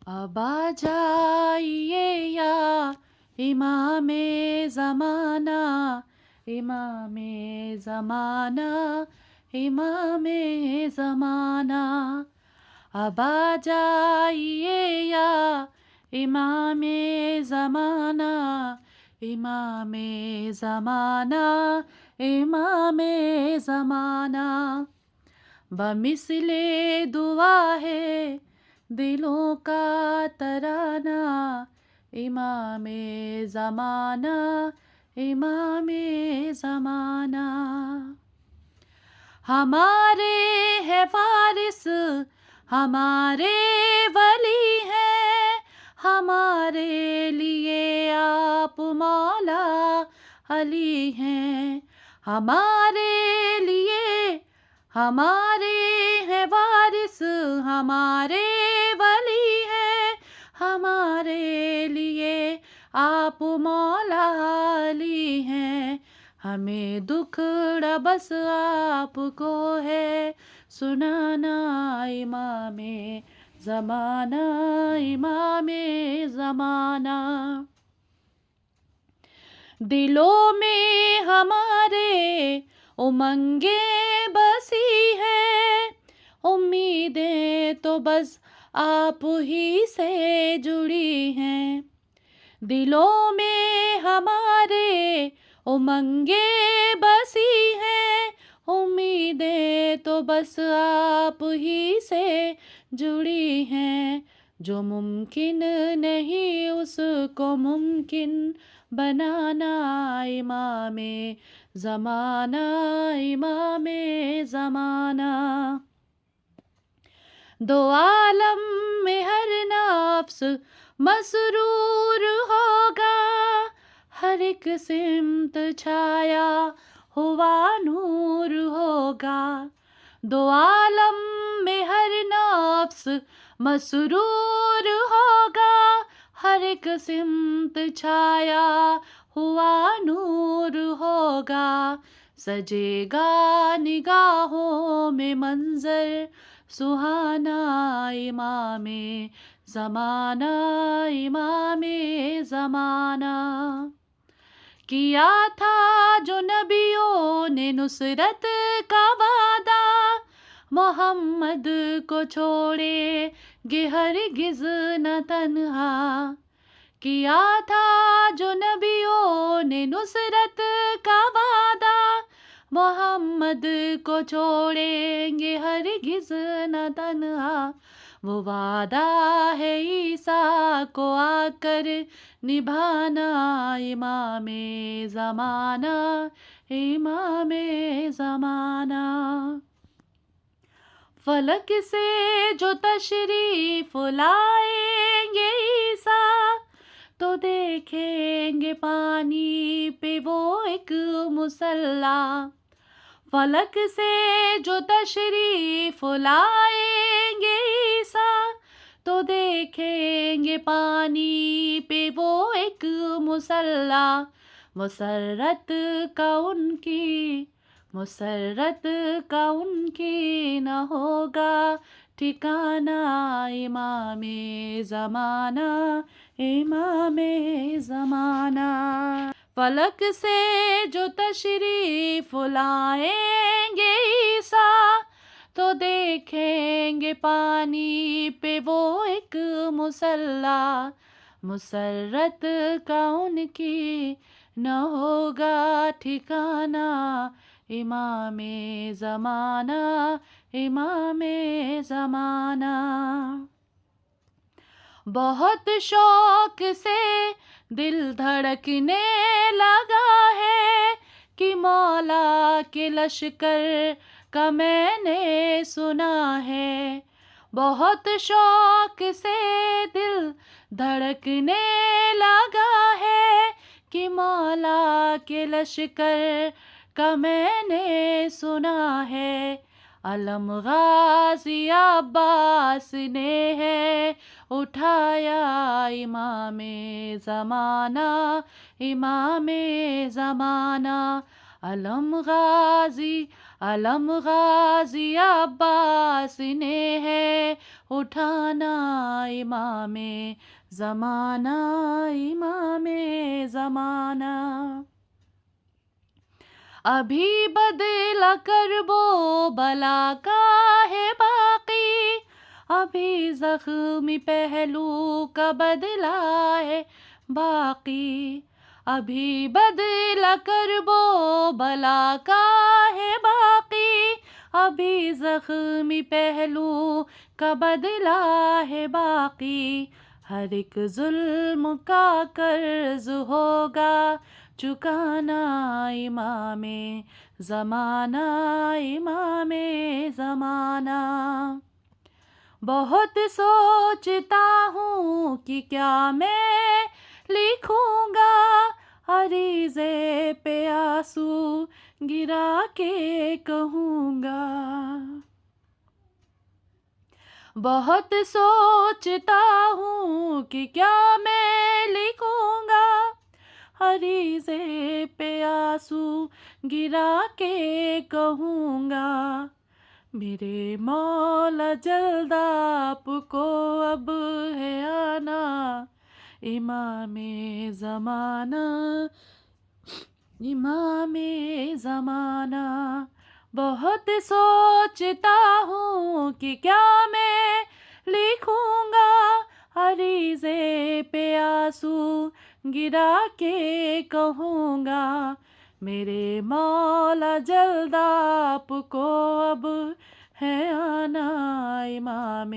اب آ جائیے یا امام زمانہ، امام زمانہ، امام زمانہ، اب آ جائیے یا امام زمانہ، امام زمانہ، امام زمانہ، بمثل دعا ہے دلوں کا ترانہ، امام زمانہ، امام زمانہ، ہمارے ہے وارث، ہمارے ولی ہیں، ہمارے لیے آپ مولا علی ہیں، ہمارے لیے، ہمارے ہیں وارث، ہمارے ولی ہیں، ہمارے لیے آپ مولا علی ہیں، ہمیں دکھڑا بس آپ کو ہے سنانا، امام زمانہ، امام زمانہ، دلوں میں ہمارے امنگیں بسی ہیں، امیدیں تو بس آپ ہی سے جڑی ہیں، دلوں میں ہمارے امنگیں بسی ہیں، امیدیں تو بس آپ ہی سے جڑی ہیں، جو ممکن نہیں اس کو ممکن بنانا، امام زمانہ، امام زمانہ، دو عالم میں ہر نفس مسرور ہوگا، ہر ایک سمت چھایا ہوا نور ہوگا، دو عالم میں ہر نفس مسرور ہوگا، ہر ایک سمت چھایا ہوا نور ہوگا، سجے گا نگاہوں میں منظر سہانا، امام زمانہ، امام زمانہ، کیا تھا جو نبیوں نے نصرت کا وعدہ، محمد کو چھوڑے گے ہرگز نہ تنہا، کیا تھا جو نبیوں نے نصرت کا وعدہ، محمد کو چھوڑیں گے ہرگز نہ تنہا، وہ وعدہ ہے عیسیٰ کو آ کر نبھانا، امام زمانہ، امام زمانہ، فلک سے جو تشریف لائیں گے عیسیٰ، تو دیکھیں گے پانی پہ وہ ایک مصلی، فلک سے جو تشریف لائیں گے عیسیٰ، تو دیکھیں گے پانی پہ وہ ایک مصلی، مسرت کا ان کی، مسرت کا ان کی نہ ہوگا ٹھکانہ، امام زمانہ، امام زمانہ، فلک سے جو تشریف لائیں گے عیسیٰ، تو دیکھیں گے پانی پہ وہ ایک مصلی، مسرت کا ان کی نہ ہوگا ٹھکانہ، امام زمانہ، امام زمانہ، بہت شوق سے دل دھڑکنے لگا ہے کہ مولا کے لشکر کا میں نے سنا ہے، بہت شوق سے دل دھڑکنے لگا ہے کہ مولا کے لشکر کا میں نے سنا ہے، علم غازی عباس نے ہے اٹھایا، امام زمانہ، امام زمانہ، علم غازی علم غازی عباس نے ہے اٹھانا، امام زمانہ، امام زمانہ۔ ابھی بدلہ کرب و بلا کا ہے باقی، ابھی زخمی پہلو کا بدلہ ہے باقی، ابھی بدلہ کرب و بلا کا ہے باقی، ابھی زخمی پہلو کا بدلہ ہے باقی۔ ہر ایک ظلم کا قرض ہوگا چکانا، امام زمانہ، امام زمانہ۔ بہت سوچتا ہوں کہ کیا میں لکھوں گا، عریضے پہ آنسو گرا کے کہوں گا۔ بہت سوچتا ہوں کہ کیا میں لکھوں گا، عریضے پہ آنسو گرا کے کہوں گا۔ میرے مولا جلد آپ کو اب ہے آنا، امام زمانہ، امام زمانہ۔ بہت سوچتا ہوں کہ کیا میں لکھوں گا، عریضے پہ آنسو گرا کے کہوں گا۔ میرے مولا جلد آپ کو اب ہے آنا، امام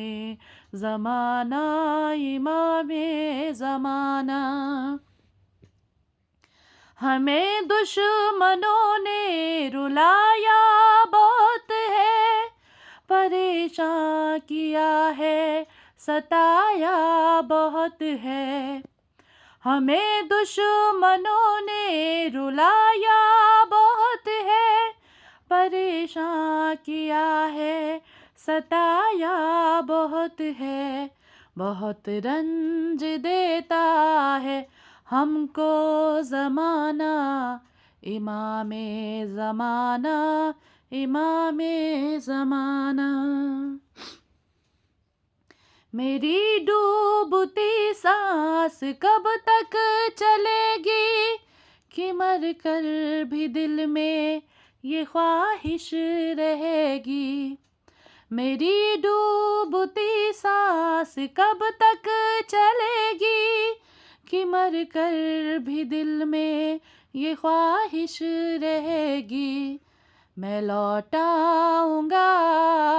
زمانہ، امام زمانہ۔ ہمیں دشمنوں نے رلایا بہت ہے، پریشان کیا ہے، ستایا بہت ہے۔ ہمیں دشمنوں نے رلایا بہت ہے، پریشان کیا ہے، ستایا بہت ہے۔ بہت رنج دیتا ہے ہم کو زمانہ، امام زمانہ، امام زمانہ۔ میری ڈوبتی سانس کب تک چلے گی، کہ مر کر بھی دل میں یہ خواہش رہے گی۔ میری ڈوبتی سانس کب تک چلے گی، کہ مر کر بھی دل میں یہ خواہش رہے گی۔ میں لوٹاؤں گا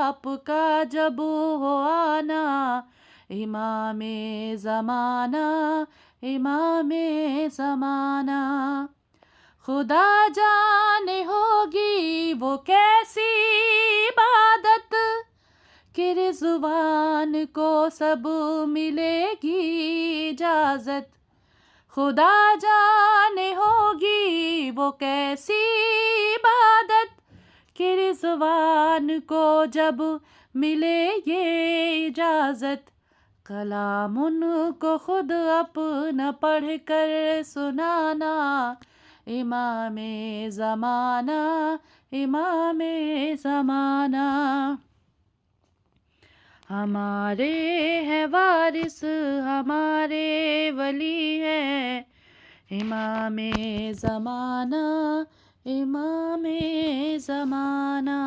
آپ کا جب ہو آنا، امام زمانہ، امام زمانہ۔ خدا جانے ہوگی وہ کیسی عبادت، کہ رضوان کو سب ملے گی اجازت۔ خدا جانے ہوگی وہ کیسی عبادت، کہ رضوان کو جب ملے یہ اجازت۔ کلام ان کو خود اپنا پڑھ کر سنانا، امام زمانہ، امام زمانہ۔ ہمارے ہے وارث، ہمارے ولی ہے، امام زمانہ، امام زمانہ۔